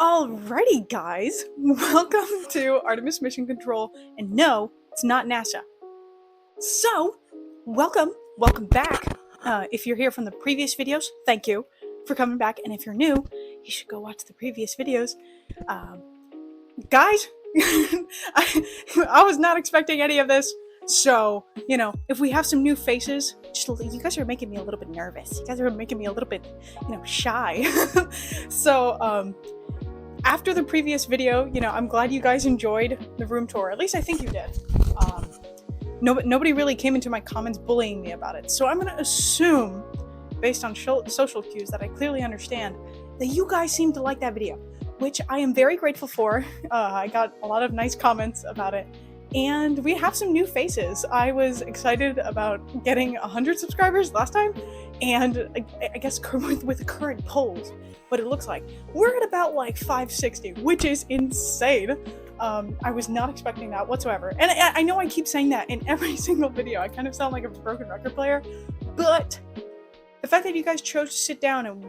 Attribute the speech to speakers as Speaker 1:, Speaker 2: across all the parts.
Speaker 1: Alrighty, guys, welcome to Artemis Mission Control, and no, it's not NASA. So, welcome back. If you're here from the previous videos, thank you for coming back, and if you're new, you should go watch the previous videos. Guys, I was not expecting any of this, so, if we have some new faces, you guys are making me a little bit nervous. You guys are making me a little bit, shy. So, after the previous video, I'm glad you guys enjoyed the room tour. At least I think you did. Nobody really came into my comments bullying me about it. So I'm going to assume, based on social cues that I clearly understand, that you guys seem to like that video, which I am very grateful for. I got a lot of nice comments about it. And we have some new faces. I was excited about getting 100 subscribers last time, and I guess with the current polls, what it looks like, we're at about like 560, which is insane. I was not expecting that whatsoever. And I know I keep saying that in every single video. I kind of sound like a broken record player, but the fact that you guys chose to sit down and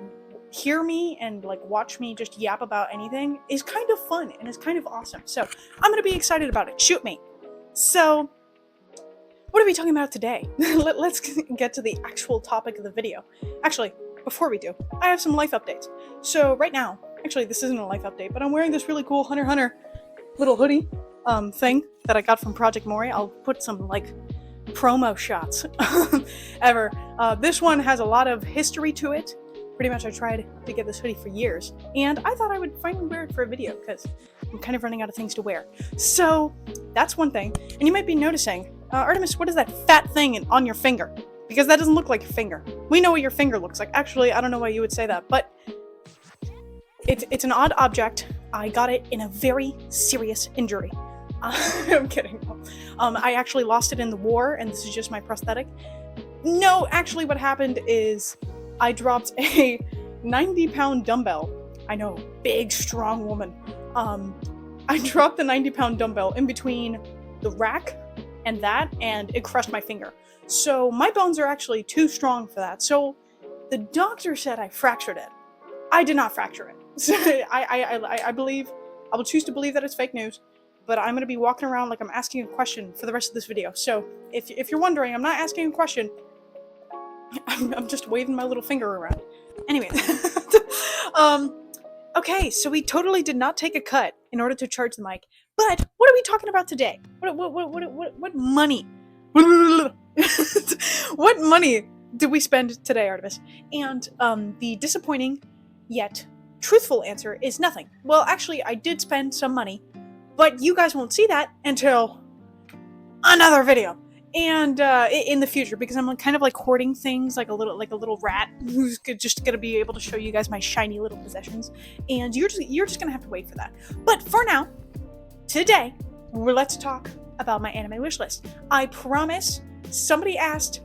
Speaker 1: hear me and watch me just yap about anything is kind of fun and is kind of awesome. So I'm gonna be excited about it. Shoot me. So, what are we talking about today? Let's get to the actual topic of the video. Actually, before we do, I have some life updates. So right now, actually this isn't a life update, but I'm wearing this really cool Hunter x Hunter little hoodie thing that I got from Project Mori. I'll put some promo shots ever. This one has a lot of history to it. Pretty much I tried to get this hoodie for years, and I thought I would finally wear it for a video because I'm kind of running out of things to wear. So that's one thing. And you might be noticing, Artemis, what is that fat thing on your finger? Because that doesn't look like your finger. We know what your finger looks like. Actually, I don't know why you would say that, but it's an odd object. I got it in a very serious injury. I'm kidding. I actually lost it in the war, and this is just my prosthetic. No, actually what happened is I dropped a 90-pound dumbbell. I know, big, strong woman. I dropped the 90-pound dumbbell in between the rack and it crushed my finger. So my bones are actually too strong for that. So the doctor said I fractured it. I did not fracture it. So I will choose to believe that it's fake news, but I'm going to be walking around like I'm asking a question for the rest of this video. So if you're wondering, I'm not asking a question. I'm just waving my little finger around. Anyway, okay, so we totally did not take a cut in order to charge the mic. But what are we talking about today? What money? What money did we spend today, Artemis? And the disappointing yet truthful answer is nothing. Well, actually, I did spend some money, but you guys won't see that until another video. And in the future, because I'm kind of hoarding things like a little rat who's just gonna be able to show you guys my shiny little possessions, and you're just gonna have to wait for that. But for now, today, let's talk about my anime wish list. I promise. Somebody asked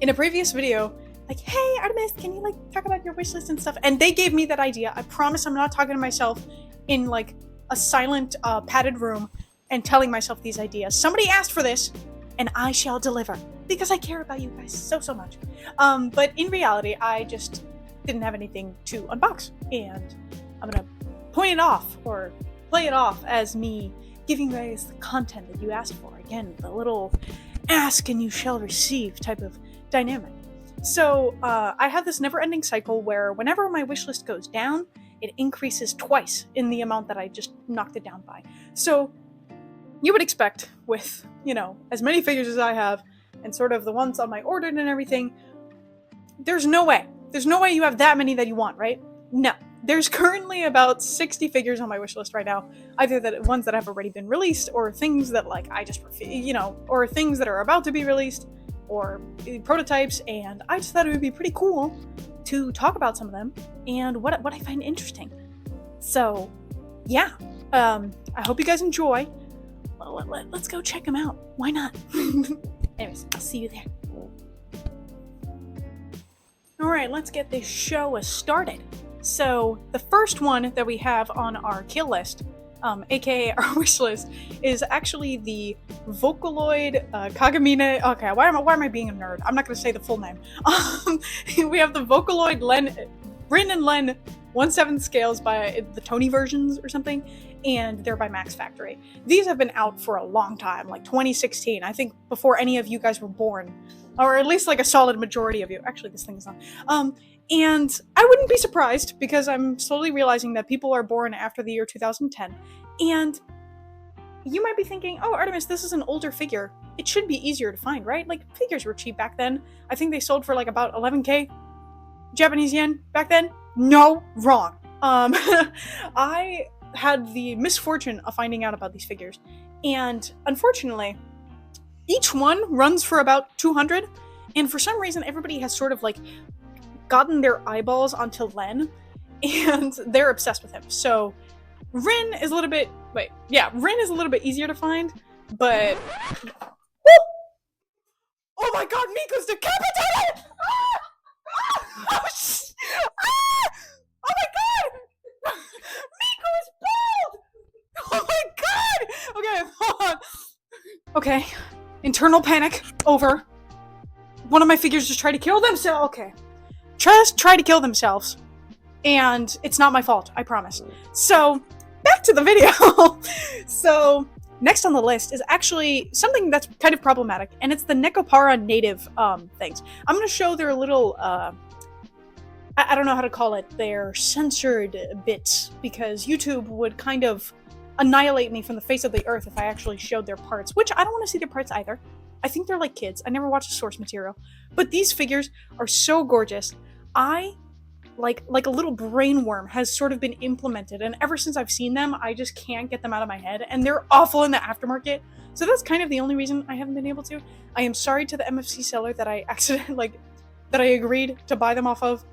Speaker 1: in a previous video, hey Artemis, can you talk about your wish list and stuff? And they gave me that idea. I promise I'm not talking to myself in a silent padded room and telling myself these ideas. Somebody asked for this, and I shall deliver, because I care about you guys so much. But in reality, I just didn't have anything to unbox, and I'm gonna point it off, or play it off as me giving you guys the content that you asked for. Again, the little ask and you shall receive type of dynamic. So I have this never-ending cycle where whenever my wish list goes down, it increases twice in the amount that I just knocked it down by. So you would expect with, as many figures as I have, and sort of the ones on my ordered and everything, there's no way you have that many that you want, right? No. There's currently about 60 figures on my wish list right now, either the ones that have already been released, or things that I just, or things that are about to be released, or prototypes, and I just thought it would be pretty cool to talk about some of them, and what I find interesting. So, yeah, I hope you guys enjoy. Let's go check them out. Why not? Anyways, I'll see you there. Alright, let's get this show started. So, the first one that we have on our kill list, aka our wish list, is actually the Vocaloid Kagamine. Okay, why am I being a nerd? I'm not going to say the full name. We have the Vocaloid Rin and Len 1/7 scales by the Tony versions or something, and they're by Max Factory. These have been out for a long time, like 2016, I think before any of you guys were born, or at least like a solid majority of you. Actually, this thing is on. And I wouldn't be surprised, because I'm slowly realizing that people are born after the year 2010, and you might be thinking, oh, Artemis, this is an older figure. It should be easier to find, right? Like, figures were cheap back then. I think they sold for like about 11K Japanese yen back then. No, wrong. I had the misfortune of finding out about these figures, and unfortunately, each one runs for about 200, and for some reason, everybody has sort of like gotten their eyeballs onto Len, and they're obsessed with him. So Rin is a little bit, Rin is a little bit easier to find, but oh my god, Miko's decapitated! Oh my god! Miko is bald! Oh my god! Okay, hold on. Okay, internal panic over. One of my figures just tried to kill themselves. Okay. Just try to kill themselves. And it's not my fault, I promise. So, back to the video. So, next on the list is actually something that's kind of problematic, and it's the Nekopara native things. I'm going to show their little, I don't know how to call it, their censored bits, because YouTube would kind of annihilate me from the face of the earth if I actually showed their parts, which I don't want to see their parts either. I think they're like kids. I never watched the source material. But these figures are so gorgeous. I, like a little brain worm, has sort of been implemented, and ever since I've seen them, I just can't get them out of my head, and they're awful in the aftermarket. So that's kind of the only reason I haven't been able to. I am sorry to the MFC seller that I that I agreed to buy them off of,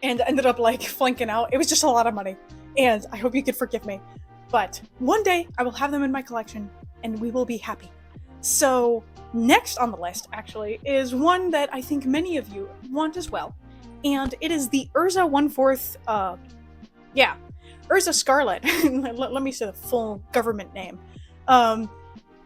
Speaker 1: and ended up like flanking out. It was just a lot of money, and I hope you could forgive me. But one day I will have them in my collection, and we will be happy. So next on the list, actually, is one that I think many of you want as well, and it is the Urza 1/4, Urza Scarlet. Let me say the full government name.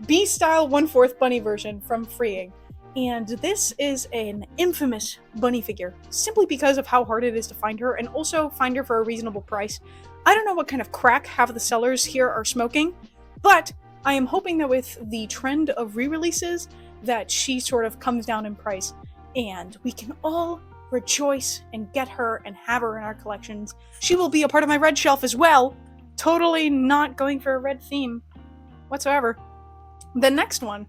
Speaker 1: B-style 1/4 bunny version from Freeing, and this is an infamous bunny figure, simply because of how hard it is to find her, and also find her for a reasonable price. I don't know what kind of crack half of the sellers here are smoking, but I am hoping that with the trend of re-releases, that she sort of comes down in price, and we can all rejoice and get her and have her in our collections. She will be a part of my red shelf as well. Totally not going for a red theme whatsoever. The next one,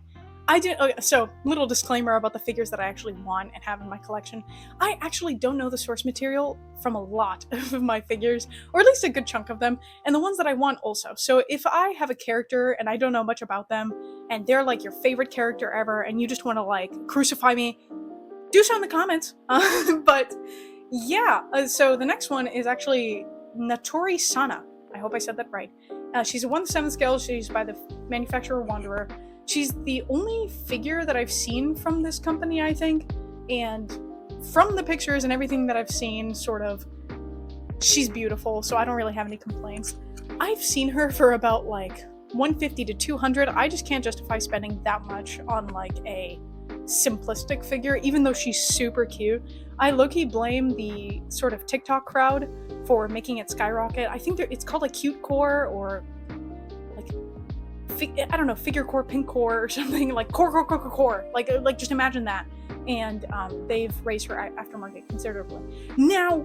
Speaker 1: so little disclaimer about the figures that I actually want and have in my collection. I actually don't know the source material from a lot of my figures, or at least a good chunk of them, and the ones that I want also. So if I have a character and I don't know much about them, and they're like your favorite character ever, and you just want to like crucify me, do so in the comments. But yeah, so the next one is actually Natori Sana. I hope I said that right. She's a 1/7 scale. She's by the manufacturer Wanderer. She's the only figure that I've seen from this company, I think, and from the pictures and everything that I've seen, sort of, she's beautiful, so I don't really have any complaints. I've seen her for about like 150 to 200. I just can't justify spending that much on like a simplistic figure, even though she's super cute. I low-key blame the sort of TikTok crowd for making it skyrocket. I think it's called a cute core, or like, I don't know, figure core, pink core, or something, like core. Like just imagine that. And they've raised her aftermarket considerably. Now,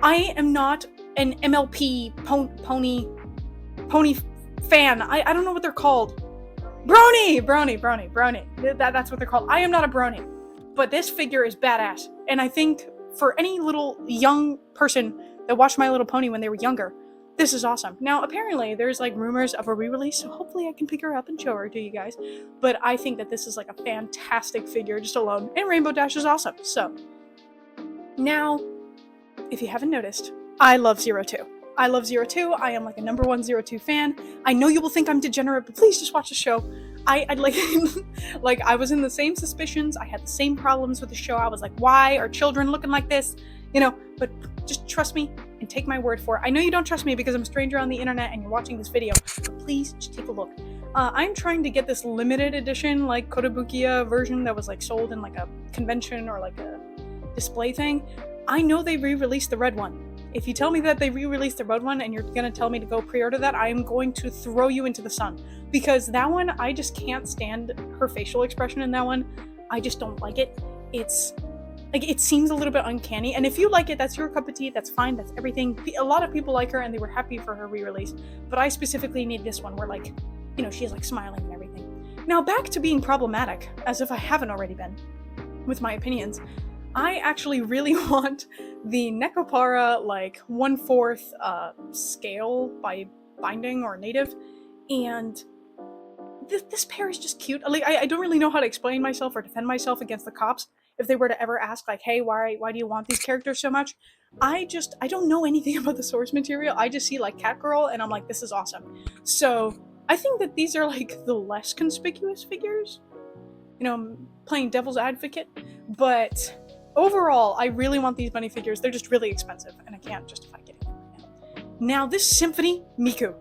Speaker 1: I am not an MLP pony fan. I don't know what they're called. Brony! That's what they're called. I am not a brony. But this figure is badass. And I think for any little young person that watched My Little Pony when they were younger, this is awesome. Now, apparently, there's like rumors of a re-release, so hopefully I can pick her up and show her to you guys. But I think that this is like a fantastic figure just alone. And Rainbow Dash is awesome. So, now, if you haven't noticed, I love 02. I love 02. I am like a #1 02 fan. I know you will think I'm degenerate, but please just watch the show. I'd like, like, I was in the same suspicions. I had the same problems with the show. I was like, why are children looking like this? You know, but just trust me and take my word for it. I know you don't trust me because I'm a stranger on the internet and you're watching this video, but please just take a look. I'm trying to get this limited edition, like, Kotobukiya version that was like sold in like a convention or like a display thing. I know they re-released the red one. If you tell me that they re-released the red one and you're gonna tell me to go pre-order that, I am going to throw you into the sun. Because that one, I just can't stand her facial expression in that one. I just don't like it. It's like, it seems a little bit uncanny. And if you like it, that's your cup of tea, that's fine, that's everything. A lot of people like her and they were happy for her re-release. But I specifically need this one where, like, you know, she's like smiling and everything. Now back to being problematic, as if I haven't already been with my opinions. I actually really want the Necopara, like, 1/4 scale by binding or native, and this pair is just cute. Like, I don't really know how to explain myself or defend myself against the cops if they were to ever ask, like, hey, why do you want these characters so much? I don't know anything about the source material. I just see, like, Catgirl, and I'm like, this is awesome. So I think that these are, like, the less conspicuous figures. You know, I'm playing devil's advocate, but overall, I really want these bunny figures. They're just really expensive, and I can't justify getting them right now. Now, this Symphony Miku.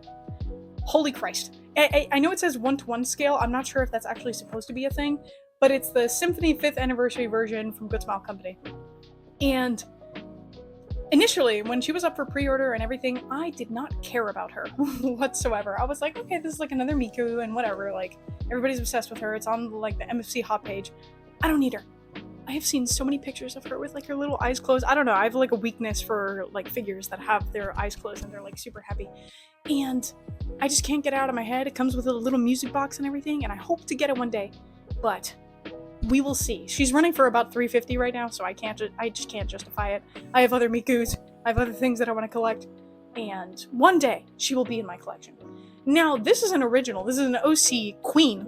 Speaker 1: Holy Christ. I know it says 1-to-1 scale. I'm not sure if that's actually supposed to be a thing, but it's the Symphony 5th anniversary version from Good Smile Company. And initially, when she was up for pre-order and everything, I did not care about her whatsoever. I was like, okay, this is like another Miku and whatever. Like, everybody's obsessed with her. It's on, like, the MFC hot page. I don't need her. I have seen so many pictures of her with, like, her little eyes closed. I don't know. I have, like, a weakness for, like, figures that have their eyes closed and they're, like, super happy. And I just can't get it out of my head. It comes with a little music box and everything, and I hope to get it one day. But we will see. She's running for about $350 right now, so I just can't justify it. I have other Mikus. I have other things that I want to collect. And one day, she will be in my collection. Now, this is an original. This is an OC Queen,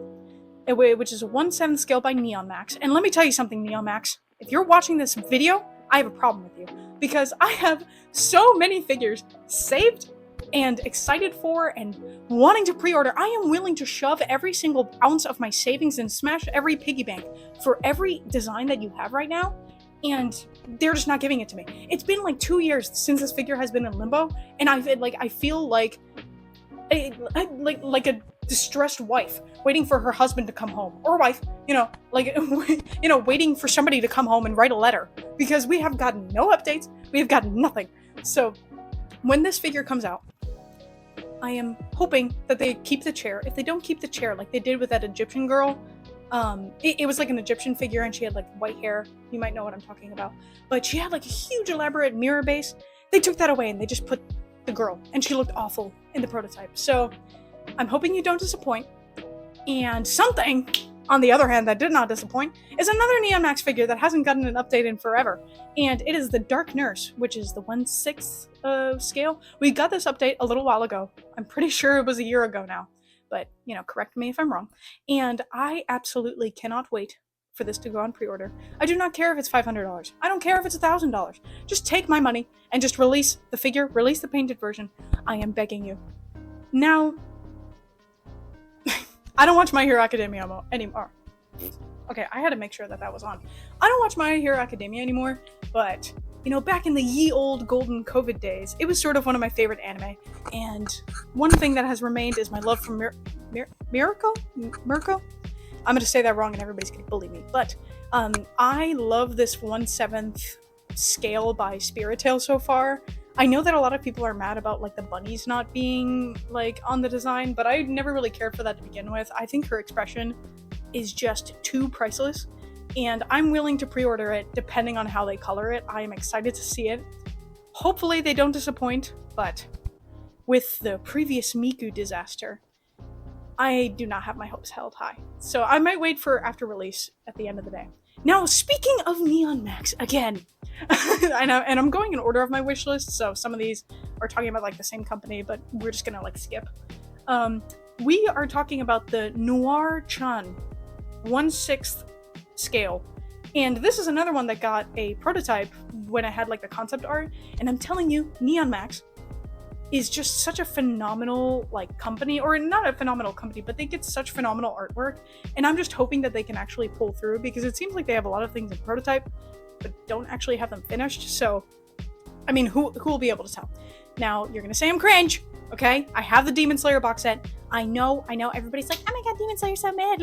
Speaker 1: which is a 1/7 scale by Neon Max. And let me tell you something, Neon Max. If you're watching this video, I have a problem with you. Because I have so many figures saved and excited for and wanting to pre-order. I am willing to shove every single ounce of my savings and smash every piggy bank for every design that you have right now. And they're just not giving it to me. It's been like 2 years since this figure has been in limbo. And I feel like a distressed wife waiting for her husband to come home, or wife, you know, like, you know, waiting for somebody to come home and write a letter, because we have gotten no updates, we have gotten nothing. So when this figure comes out, I am hoping that they keep the chair. If they don't keep the chair, like they did with that Egyptian girl, it was like an Egyptian figure and she had like white hair. You might know what I'm talking about. But she had like a huge elaborate mirror base. They took that away and they just put the girl, and she looked awful in the prototype. So I'm hoping you don't disappoint. And something, on the other hand, that did not disappoint is another Neon Max figure that hasn't gotten an update in forever. And it is the Dark Nurse, which is the 1/6 scale. We got this update a little while ago. I'm pretty sure it was a year ago now. But, you know, correct me if I'm wrong. And I absolutely cannot wait for this to go on pre-order. I do not care if it's $500. I don't care if it's $1,000. Just take my money and just release the figure, release the painted version. I am begging you. Now, I don't watch My Hero Academia anymore. Okay, I had to make sure that was on. I don't watch My Hero Academia anymore, but, you know, back in the ye old golden COVID days, it was sort of one of my favorite anime. And one thing that has remained is my love for Mirko? I'm gonna say that wrong and everybody's gonna bully me. But I love this 1/7 scale by Spirit Tail so far. I know that a lot of people are mad about like the bunnies not being like on the design, but I never really cared for that to begin with. I think her expression is just too priceless, and I'm willing to pre-order it depending on how they color it. I am excited to see it. Hopefully they don't disappoint, but with the previous Miku disaster, I do not have my hopes held high. So I might wait for after release at the end of the day. Now, speaking of Neon Max, again, and I'm going in order of my wish list, so some of these are talking about like the same company, but we're just gonna like skip. We are talking about the Noir Chan 1/6 scale. And this is another one that got a prototype when I had like the concept art, and I'm telling you, Neon Max is just such a phenomenal like company, or not a phenomenal company, but they get such phenomenal artwork, and I'm just hoping that they can actually pull through, because it seems like they have a lot of things in prototype but don't actually have them finished. So I mean, who will be able to tell? Now you're gonna say I'm cringe, okay? I have the Demon Slayer box set. I know everybody's like, oh my god, Demon Slayer's so mad,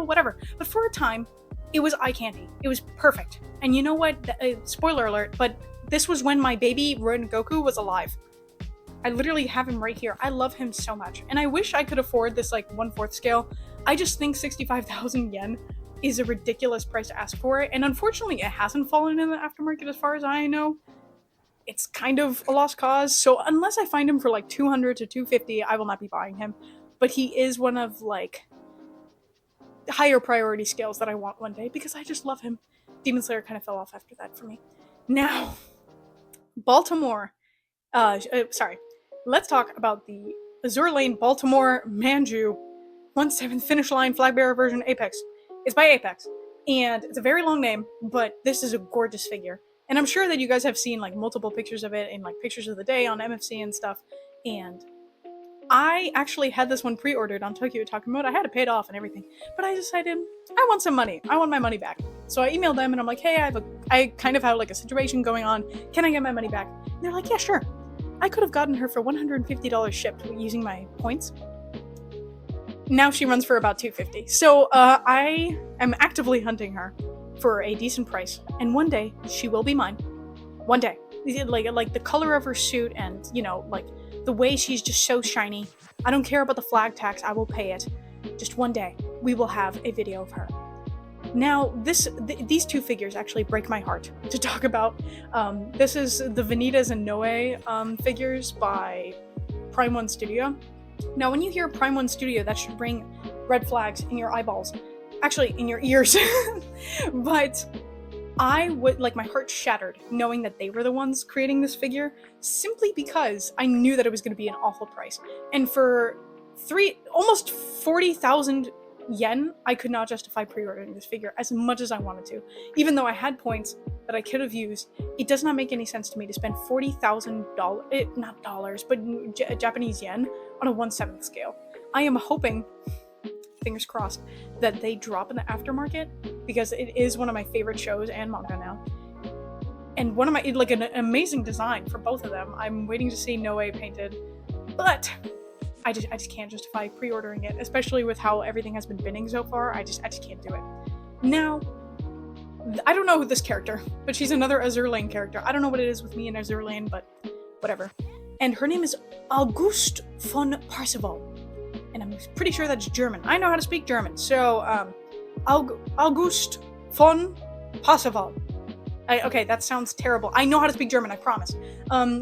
Speaker 1: whatever, but for a time it was eye candy. It was perfect. And you know what, spoiler alert, but This was when my baby Rengoku was alive. I literally have him right here. I love him so much. And I wish I could afford this like 1/4 scale. I just think 65,000 yen is a ridiculous price to ask for it. And unfortunately, it hasn't fallen in the aftermarket as far as I know. It's kind of a lost cause. So unless I find him for like 200 to 250, I will not be buying him. But he is one of like higher priority scales that I want one day because I just love him. Demon Slayer kind of fell off after that for me. Now, Baltimore. Sorry. Let's talk about the Azur Lane Baltimore Manju 1/7 finish line flag bearer version Apex. It's by Apex. And it's a very long name, but this is a gorgeous figure. And I'm sure that you guys have seen like multiple pictures of it in like pictures of the day on MFC and stuff. And I actually had this one pre-ordered on Tokyo Otaku Mode. I had to pay it off and everything, but I decided I want some money. I want my money back. So I emailed them and I'm like, hey, I kind of have like a situation going on. Can I get my money back? And they're like, yeah, sure. I could have gotten her for $150 shipped using my points. Now she runs for about $250. So I am actively hunting her for a decent price, and one day she will be mine. One day, like the color of her suit, and you know, like the way she's just so shiny. I don't care about the flag tax. I will pay it. Just one day, we will have a video of her. Now, these two figures actually break my heart to talk about. This is the Vanitas and Noe figures by Prime One Studio. Now, when you hear Prime One Studio, that should bring red flags in your eyeballs. Actually, in your ears. But I would, like, my heart shattered knowing that they were the ones creating this figure, simply because I knew that it was going to be an awful price. And for almost 40,000 yen, I could not justify pre-ordering this figure as much as I wanted to. Even though I had points that I could have used, it does not make any sense to me to spend $40,000, not dollars, but Japanese yen on a 1/7 scale. I am hoping, fingers crossed, that they drop in the aftermarket, because it is one of my favorite shows and manga now. And one of my, like, an amazing design for both of them. I'm waiting to see Noe painted, but I just can't justify pre-ordering it, especially with how everything has been binning so far. I just can't do it. Now, I don't know who this character, but she's another Azur Lane character. I don't know what it is with me and Azur Lane, but whatever. And her name is August von Parzival, and I'm pretty sure that's German. I know how to speak German, so August von Parzival. Okay, that sounds terrible. I know how to speak German, I promise.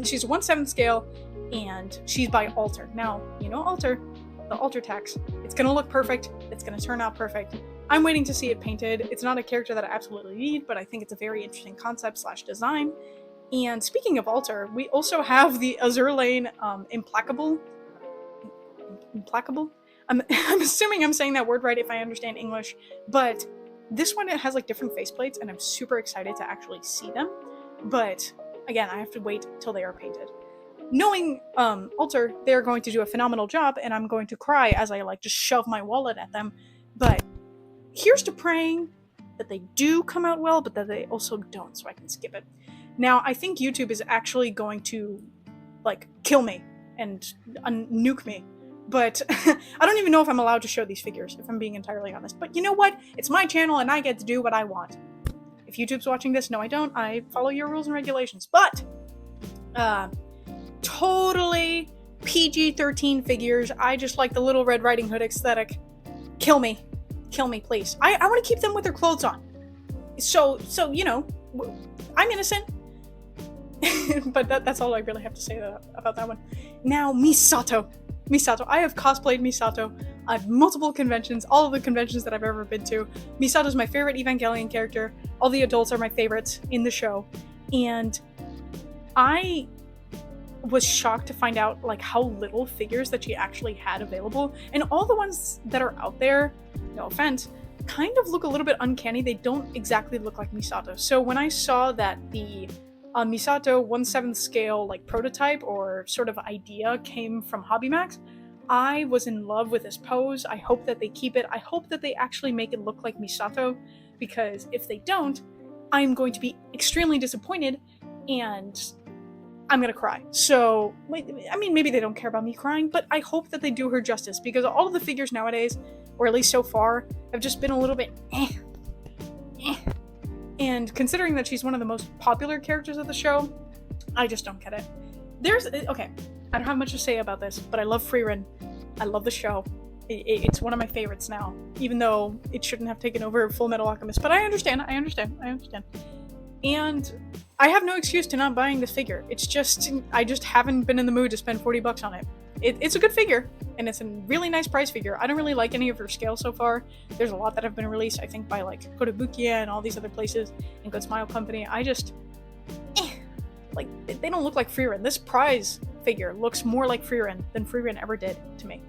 Speaker 1: She's a 1/7 scale, and she's by Alter. Now, you know Alter, the Alter tax. It's gonna look perfect. It's gonna turn out perfect. I'm waiting to see it painted. It's not a character that I absolutely need, but I think it's a very interesting concept / design. And speaking of Alter, we also have the Azur Lane Implacable. I'm assuming I'm saying that word right if I understand English, but this one, it has like different faceplates, and I'm super excited to actually see them. But again, I have to wait till they are painted. Knowing Alter, they're going to do a phenomenal job, and I'm going to cry as I like just shove my wallet at them. But here's to praying that they do come out well, but that they also don't, so I can skip it. Now, I think YouTube is actually going to like kill me and nuke me. But I don't even know if I'm allowed to show these figures, if I'm being entirely honest. But you know what? It's my channel, and I get to do what I want. If YouTube's watching this, no, I don't. I follow your rules and regulations. But totally PG-13 figures. I just like the Little Red Riding Hood aesthetic. Kill me, please. I want to keep them with their clothes on. So you know, I'm innocent. But that's all I really have to say about that one. Now, Misato. I have cosplayed Misato at multiple conventions, all of the conventions that I've ever been to. Misato's my favorite Evangelion character. All the adults are my favorites in the show. And I was shocked to find out like how little figures that she actually had available. And all the ones that are out there, no offense, kind of look a little bit uncanny. They don't exactly look like Misato. So when I saw that the Misato 1/7 scale like prototype or sort of idea came from Hobby Max, I was in love with this pose. I hope that they keep it. I hope that they actually make it look like Misato, because if they don't, I'm going to be extremely disappointed and I'm gonna cry. So, I mean, maybe they don't care about me crying, but I hope that they do her justice, because all of the figures nowadays, or at least so far, have just been a little bit And considering that she's one of the most popular characters of the show, I just don't get it. Okay, I don't have much to say about this, but I love Frieren. I love the show. It's one of my favorites now, even though it shouldn't have taken over Full Metal Alchemist, but I understand. And I have no excuse to not buying this figure. It's just, I just haven't been in the mood to spend $40 on it. It's a good figure, and it's a really nice price figure. I don't really like any of her scales so far. There's a lot that have been released, I think, by like Kotobukiya and all these other places, and Good Smile Company. I just, like, they don't look like Frieren. This prize figure looks more like Frieren than Frieren ever did to me.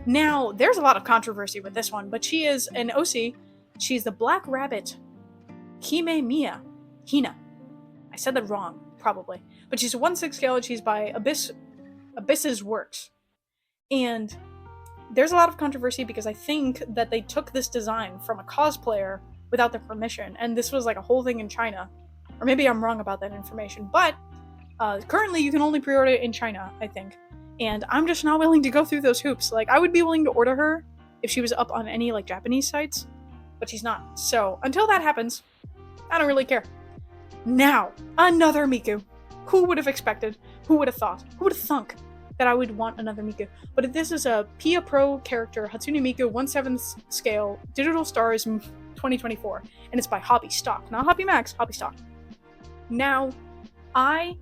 Speaker 1: Now, there's a lot of controversy with this one, but she is an OC. She's the Black Rabbit Hime Hina. I said that wrong, probably. But she's a 1/6 scale, and she's by Abyss's Works. And there's a lot of controversy because I think that they took this design from a cosplayer without their permission, and this was like a whole thing in China. Or maybe I'm wrong about that information, but currently you can only pre-order it in China, I think. And I'm just not willing to go through those hoops. Like, I would be willing to order her if she was up on any like Japanese sites, but she's not. So until that happens, I don't really care. Now, another Miku. Who would have expected? Who would have thought? Who would have thunk that I would want another Miku? But this is a Pia Pro character, Hatsune Miku, 1/7 scale, Digital Stars 2024. And it's by Hobby Stock. Not Hobby Max, Hobby Stock. Now, I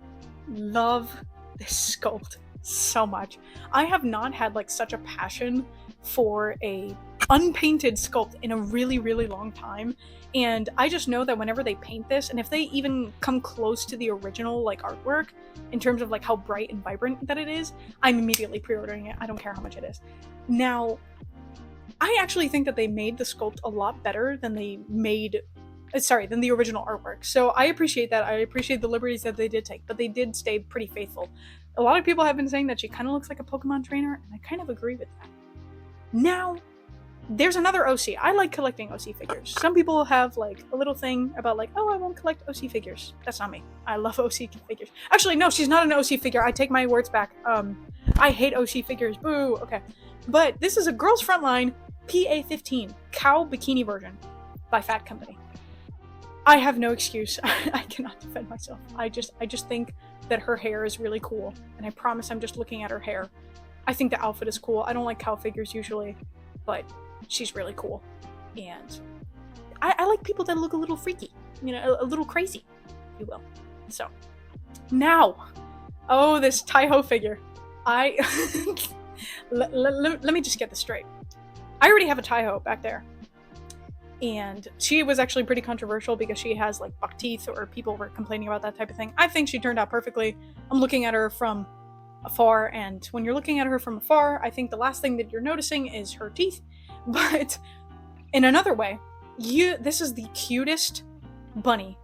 Speaker 1: love this sculpt so much. I have not had like such a passion for a unpainted sculpt in a really, really long time. And I just know that whenever they paint this, and if they even come close to the original like artwork in terms of like how bright and vibrant that it is, I'm immediately pre-ordering it. I don't care how much it is. Now, I actually think that they made the sculpt a lot better than they made than the original artwork. So I appreciate that. I appreciate the liberties that they did take, but they did stay pretty faithful. A lot of people have been saying that she kind of looks like a Pokemon trainer, and I kind of agree with that. Now, there's another OC. I like collecting OC figures. Some people have like a little thing about like, oh, I won't collect OC figures. That's not me. I love OC figures. Actually, no, she's not an OC figure. I take my words back. I hate OC figures. Boo. Okay. But this is a Girls Frontline PA-15 cow bikini version by Fat Company. I have no excuse. I cannot defend myself. I just think that her hair is really cool, and I promise I'm just looking at her hair. I think the outfit is cool. I don't like cow figures usually, but she's really cool. And I like people that look a little freaky, you know, a little crazy, if you will. So, now, oh, this Taiho figure. Let me just get this straight. I already have a Taiho back there. And she was actually pretty controversial because she has like buck teeth, or people were complaining about that type of thing. I think she turned out perfectly. I'm looking at her from afar, and when you're looking at her from afar, I think the last thing that you're noticing is her teeth. But in another way, this is the cutest bunny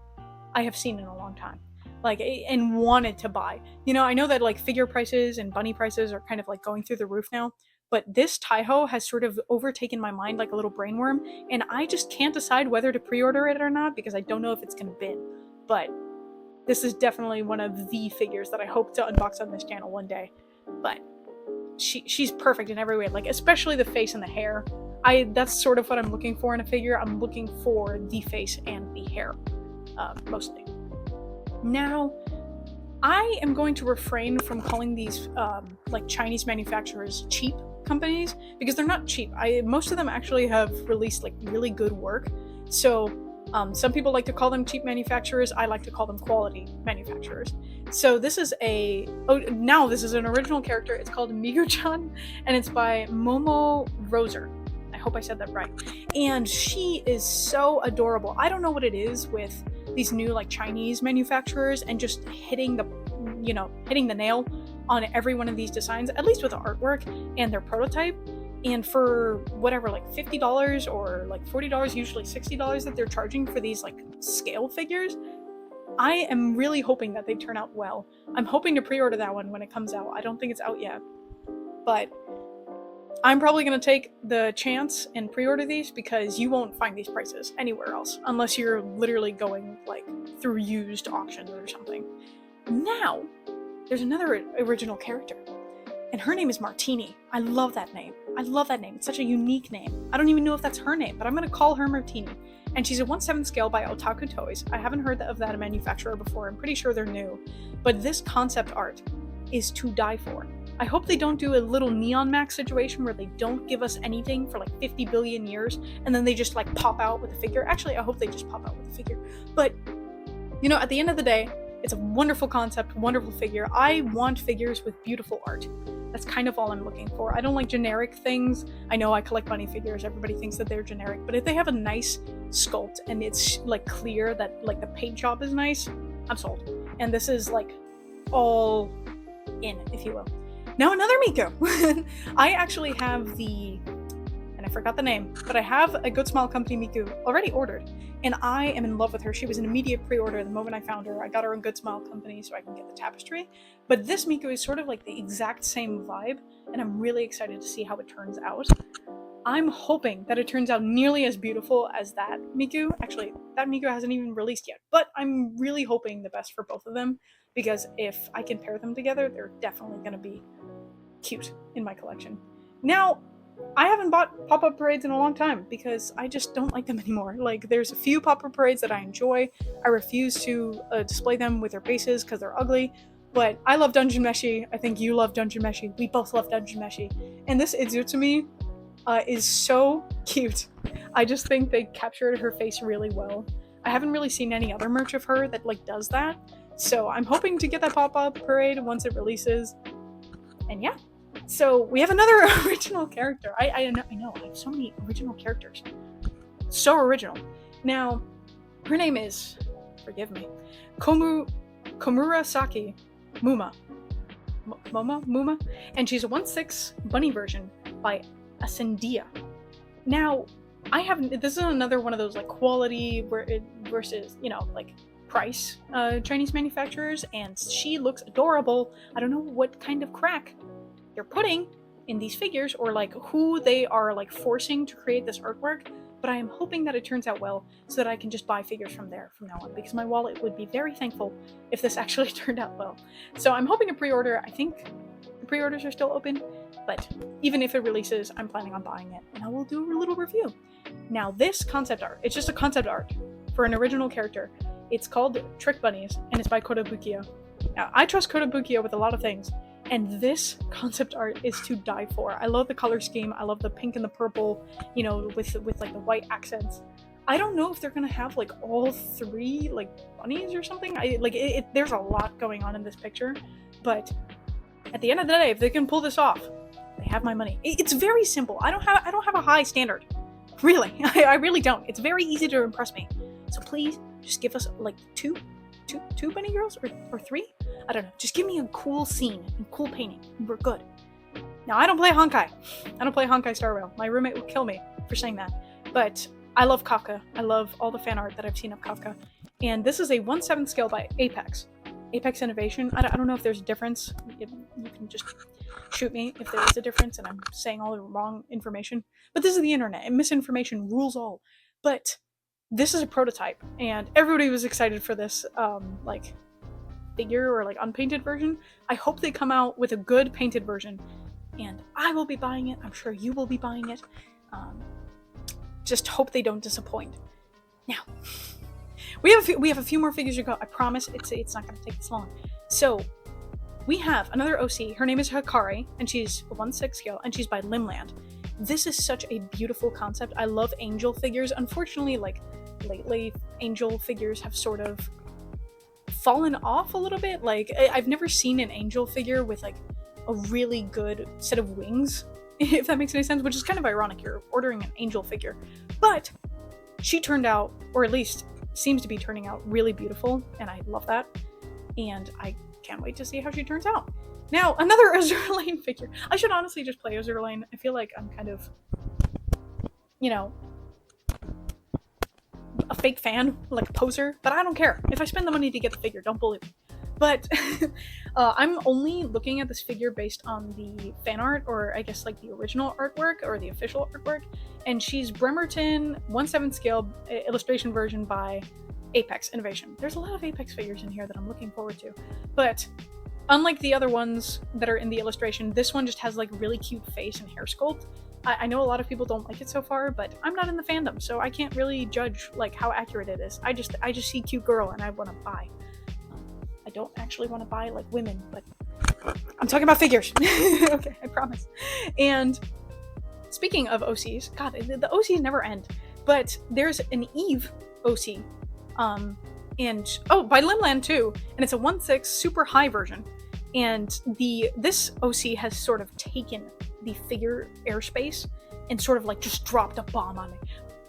Speaker 1: I have seen in a long time. Like, and wanted to buy. You know, I know that like figure prices and bunny prices are kind of like going through the roof now, but this Taiho has sort of overtaken my mind like a little brainworm, and I just can't decide whether to pre-order it or not because I don't know if it's gonna bin. But this is definitely one of the figures that I hope to unbox on this channel one day. But she's perfect in every way, like especially the face and the hair. That's sort of what I'm looking for in a figure. I'm looking for the face and the hair, mostly. Now, I am going to refrain from calling these like Chinese manufacturers cheap companies because they're not cheap. Most of them actually have released like really good work. So some people like to call them cheap manufacturers. I like to call them quality manufacturers. So this is this is an original character. It's called Migu-chan, and it's by Momo Roser. I hope I said that right. And she is so adorable. I don't know what it is with these new like Chinese manufacturers and just hitting the nail on every one of these designs, at least with the artwork and their prototype. And for whatever, like $50 or like $40, usually $60 that they're charging for these like scale figures, I am really hoping that they turn out well. I'm hoping to pre-order that one when it comes out. I don't think it's out yet, but I'm probably going to take the chance and pre-order these because you won't find these prices anywhere else unless you're literally going like through used auctions or something. Now, there's another original character, and her name is Martini. I love that name. It's such a unique name. I don't even know if that's her name, but I'm going to call her Martini. and she's a 1/7 scale by Otaku Toys. I haven't heard of that manufacturer before. I'm pretty sure they're new, but this concept art is to die for. I hope they don't do a little Neon Max situation where they don't give us anything for like 50 billion years and then they just like pop out with a figure. Actually, I hope they just pop out with a figure. But, you know, at the end of the day, it's a wonderful concept, wonderful figure. I want figures with beautiful art. That's kind of all I'm looking for. I don't like generic things. I know I collect bunny figures. Everybody thinks that they're generic, but if they have a nice sculpt and it's like clear that like the paint job is nice, I'm sold. And this is like all in, if you will. Now another Miku. I actually have the, and I forgot the name, but I have a Good Smile Company Miku already ordered, and I am in love with her. She was an immediate pre-order the moment I found her. I got her on Good Smile Company so I can get the tapestry, but this Miku is sort of like the exact same vibe, and I'm really excited to see how it turns out. I'm hoping that it turns out nearly as beautiful as that Miku. Actually, that Miku hasn't even released yet, but I'm really hoping the best for both of them, because if I can pair them together, they're definitely going to be cute in my collection. Now, I haven't bought pop-up parades in a long time because I just don't like them anymore. Like, there's a few pop-up parades that I enjoy. I refuse to display them with their bases because they're ugly, but I love Dungeon Meshi. I think you love Dungeon Meshi. We both love Dungeon Meshi. And this Izutsumi is so cute. I just think they captured her face really well. I haven't really seen any other merch of her that like does that, so I'm hoping to get that pop-up parade once it releases. And yeah, so we have another original character. I know, I have so many original characters. So original. Now, her name is, forgive me, Komurasaki Muma. Muma? And she's a 1/6 bunny version by Ascendia. Now, this is another one of those like quality versus, you know, like price Chinese manufacturers, and she looks adorable. I don't know what kind of crack they're putting in these figures or like who they are like forcing to create this artwork, but I am hoping that it turns out well so that I can just buy figures from there from now on, because my wallet would be very thankful if this actually turned out well. So I'm hoping to pre-order. I think the pre-orders are still open, but even if it releases, I'm planning on buying it and I will do a little review. Now this concept art, it's just a concept art for an original character. It's called Trick Bunnies and it's by Kotobukiya. Now I trust Kotobukiya with a lot of things, and this concept art is to die for. I love the color scheme. I love the pink and the purple, you know, with like the white accents. I don't know if they're gonna have like all three like bunnies or something. There's a lot going on in this picture, but at the end of the day, if they can pull this off, they have my money. It's very simple. I don't have a high standard, really. I really don't. It's very easy to impress me. So please just give us like two bunny girls or three. I don't know. Just give me a cool scene and cool painting. And we're good. Now, I don't play Honkai. I don't play Honkai Star Rail. My roommate would kill me for saying that. But I love Kafka. I love all the fan art that I've seen of Kafka. And this is a 1/7 scale by Apex. Apex Innovation. I don't know if there's a difference. You can just shoot me if there is a difference and I'm saying all the wrong information. But this is the internet, and misinformation rules all. But this is a prototype, and everybody was excited for this like figure or like unpainted version. I hope they come out with a good painted version, and I will be buying it. I'm sure you will be buying it. Just hope they don't disappoint. Now, we have a few more figures to go. I promise it's not going to take this long. So we have another OC. Her name is Hikari, and she's a 1/6 scale, and she's by Limland. This is such a beautiful concept. I love angel figures. Unfortunately, like lately, angel figures have sort of fallen off a little bit. Like, I've never seen an angel figure with like a really good set of wings, if that makes any sense, which is kind of ironic. You're ordering an angel figure, but she turned out, or at least seems to be turning out, really beautiful, and I love that, and I can't wait to see how she turns out. Now, another Azur Lane figure. I should honestly just play Azur Lane. I feel like I'm kind of, you know, a fake fan, like a poser, but I don't care. If I spend the money to get the figure, don't bully me. But I'm only looking at this figure based on the fan art, or I guess like the original artwork or the official artwork, and she's Bremerton 1/7 scale illustration version by Apex Innovation. There's a lot of Apex figures in here that I'm looking forward to, but Unlike the other ones that are in the illustration, this one just has like really cute face and hair sculpt. I know a lot of people don't like it so far, but I'm not in the fandom, so I can't really judge like how accurate it is. I just see cute girl and I want to buy. I don't actually want to buy like women, but I'm talking about figures. Okay, I promise. And speaking of OCs, God, the OCs never end. But there's an Eve OC, and by Limland too, and it's a 1/6 super high version. And this OC has sort of taken the figure airspace and sort of like just dropped a bomb on me.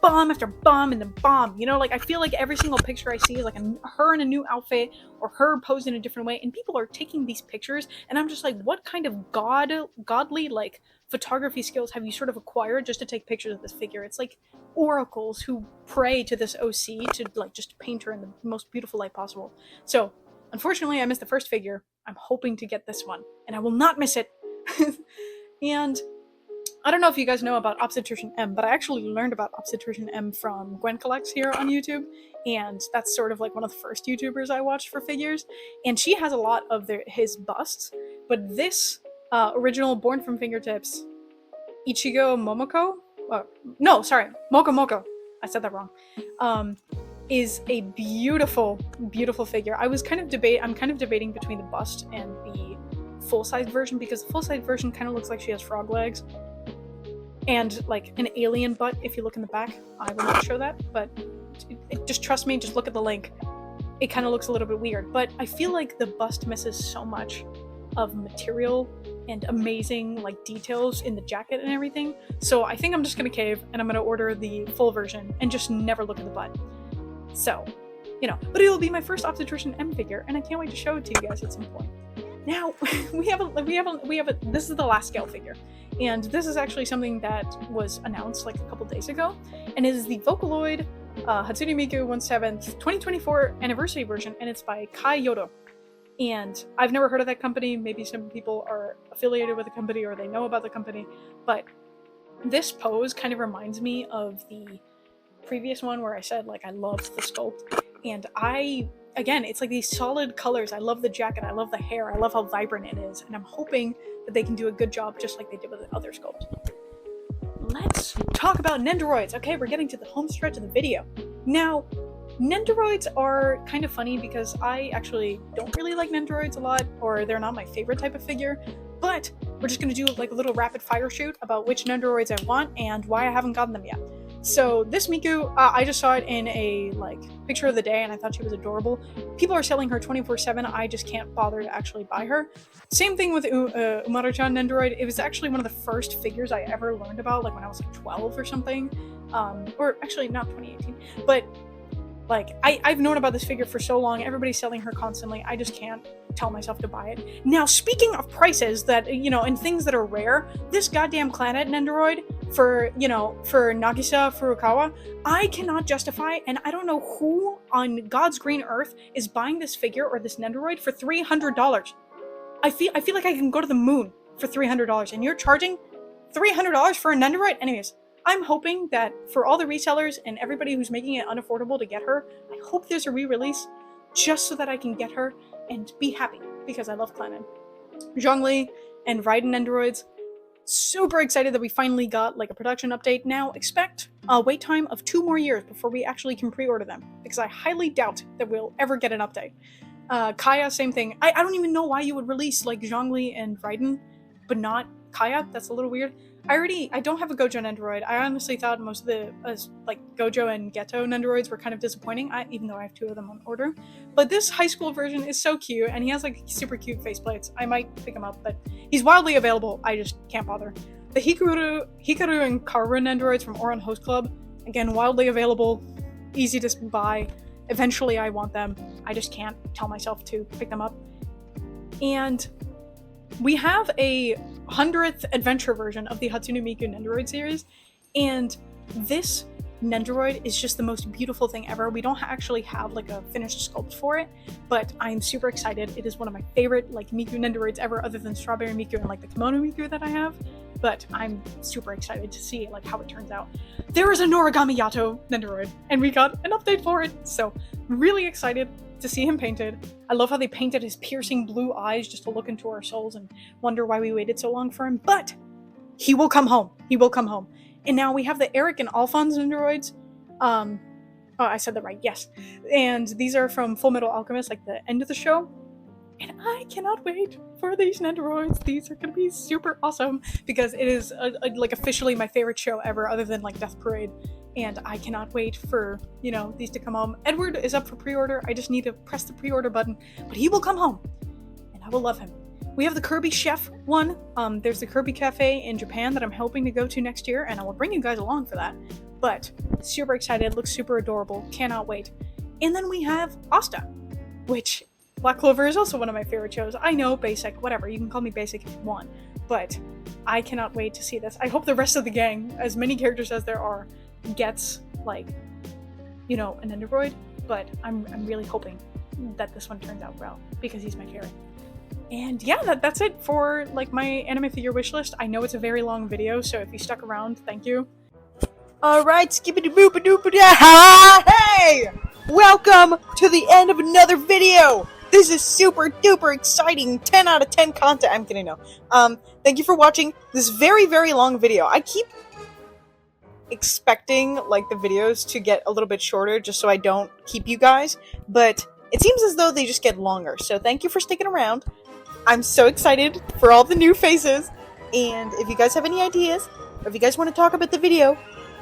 Speaker 1: Bomb after bomb and then bomb. You know, like I feel like every single picture I see is like her in a new outfit or her posed in a different way, and people are taking these pictures, and I'm just like, what kind of godly like photography skills have you sort of acquired just to take pictures of this figure? It's like oracles who pray to this OC to like just paint her in the most beautiful light possible. So unfortunately, I missed the first figure. I'm hoping to get this one, and I will not miss it. And I don't know if you guys know about Obstetrician M, but I actually learned about Obstetrician M from Gwen Collects here on YouTube, and that's sort of like one of the first YouTubers I watched for figures, and she has a lot of his busts, but this original Born from Fingertips Ichigo Momoko, Moko, I said that wrong, is a beautiful, beautiful figure. I'm kind of debating between the bust and the full-size version, because the full-size version kind of looks like she has frog legs and like an alien butt. If you look in the back, I will not show that, but just trust me, just look at the link. It kind of looks a little bit weird, but I feel like the bust misses so much of material and amazing like details in the jacket and everything. So I think I'm just gonna cave and I'm gonna order the full version and just never look at the butt. So, you know, but it'll be my first Obstetrician M figure, and I can't wait to show it to you guys at some point. Now, this is the last scale figure, and this is actually something that was announced like a couple days ago, and it is the Vocaloid Hatsune Miku 1/7 2024 anniversary version, and it's by Kai Yodo. And I've never heard of that company. Maybe some people are affiliated with the company or they know about the company, but this pose kind of reminds me of the previous one where I said like I loved the sculpt, and again, it's like these solid colors. I love the jacket, I love the hair, I love how vibrant it is, and I'm hoping that they can do a good job just like they did with the other sculpts. Let's talk about Nendoroids. Okay, we're getting to the home stretch of the video. Now, Nendoroids are kind of funny because I actually don't really like Nendoroids a lot, or they're not my favorite type of figure, but we're just going to do like a little rapid fire shoot about which Nendoroids I want and why I haven't gotten them yet. So this Miku, I just saw it in a like picture of the day and I thought she was adorable. People are selling her 24/7. I just can't bother to actually buy her. Same thing with Umaru-chan Nendoroid. It was actually one of the first figures I ever learned about, like when I was like 12 or something. Or actually not 2018, but like I've known about this figure for so long. Everybody's selling her constantly. I just can't tell myself to buy it. Now, speaking of prices that, you know, and things that are rare, this goddamn Planet Nendoroid for Nagisa Furukawa, I cannot justify, and I don't know who on God's green earth is buying this figure or this Nendoroid for $300. I feel like I can go to the moon for $300, and you're charging $300 for a Nendoroid? Anyways, I'm hoping that for all the resellers and everybody who's making it unaffordable to get her, I hope there's a re-release just so that I can get her and be happy, because I love Planet. Zhongli and Raiden Nendoroids, super excited that we finally got like a production update. Now expect a wait time of 2 more years before we actually can pre-order them, because I highly doubt that we'll ever get an update. Kaya, same thing. I don't even know why you would release like Zhongli and Raiden, but not Kaya. That's a little weird. I don't have a Gojo Nendoroid. I honestly thought most of the like Gojo and Geto Nendoroids were kind of disappointing, even though I have 2 of them on order. But this high school version is so cute, and he has like super cute faceplates. I might pick him up, but he's wildly available. I just can't bother. The Hikaru and Karu Nendoroids from Oran Host Club, again, wildly available, easy to buy. Eventually I want them. I just can't tell myself to pick them up. And we have a 100th adventure version of the Hatsune Miku Nendoroid series, and this Nendoroid is just the most beautiful thing ever. We don't actually have like a finished sculpt for it, but I'm super excited. It is one of my favorite like Miku Nendoroids ever, other than Strawberry Miku and like the Kimono Miku that I have, but I'm super excited to see like how it turns out. There is a Noragami Yato Nendoroid, and we got an update for it, so really excited to see him painted. I love how they painted his piercing blue eyes just to look into our souls and wonder why we waited so long for him. But he will come home. He will come home. And now we have the Eric and Alphonse Nendoroids. Oh, I said that right. Yes. And these are from Full Metal Alchemist, like the end of the show. And I cannot wait for these Nendoroids. These are going to be super awesome because it is like officially my favorite show ever, other than like Death Parade. And I cannot wait for, you know, these to come home. Edward is up for pre-order. I just need to press the pre-order button, but he will come home and I will love him. We have the Kirby Chef one. There's the Kirby Cafe in Japan that I'm hoping to go to next year, and I will bring you guys along for that. But super excited, looks super adorable, cannot wait. And then we have Asta, which Black Clover is also one of my favorite shows. I know, basic, whatever, you can call me basic if you want, but I cannot wait to see this. I hope the rest of the gang, as many characters as there are, gets, like, you know, an Nendoroid, but I'm really hoping that this one turns out well, because he's my favorite. And yeah, that's it for, like, my anime figure wish list. I know it's a very long video, so if you stuck around, thank you.
Speaker 2: Alright, skippity-boop-a-doop-a-da. Hey! Welcome to the end of another video! This is super duper exciting 10 out of 10 content. I'm kidding, no. Thank you for watching this very, very long video. I keep expecting, like, the videos to get a little bit shorter just so I don't keep you guys, but it seems as though they just get longer. So thank you for sticking around. I'm so excited for all the new faces, and if you guys have any ideas, or if you guys want to talk about the video,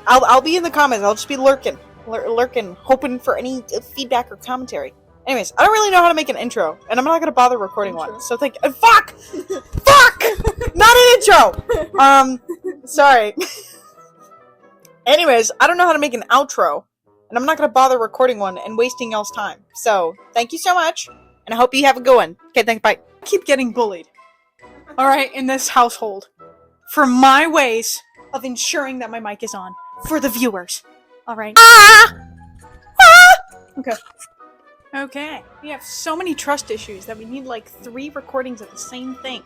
Speaker 2: I'll be in the comments. I'll just be lurking, hoping for any feedback or commentary. Anyways, I don't really know how to make an intro, and I'm not gonna bother recording one. So fuck, not an intro. Sorry. Anyways, I don't know how to make an outro, and I'm not gonna bother recording one and wasting y'all's time. So thank you so much, and I hope you have a good one. Okay, thanks. Bye.
Speaker 1: I keep getting bullied. Alright, in this household. For my ways of ensuring that my mic is on. For the viewers. Alright. Okay. Okay. We have so many trust issues that we need like 3 recordings of the same thing.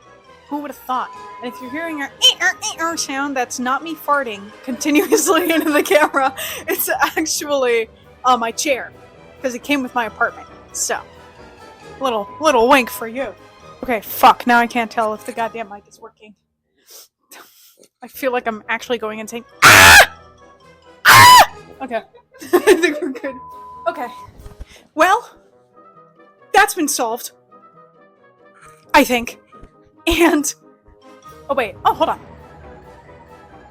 Speaker 1: Who would have thought? And if you're hearing a sound, that's not me farting continuously into the camera. It's actually my chair. Because it came with my apartment. So. Little wink for you. Okay, fuck. Now I can't tell if the goddamn mic is working. I feel like I'm actually going insane. Okay. I think we're good. Okay. Well, that's been solved. I think. And... oh, wait. Oh, hold on.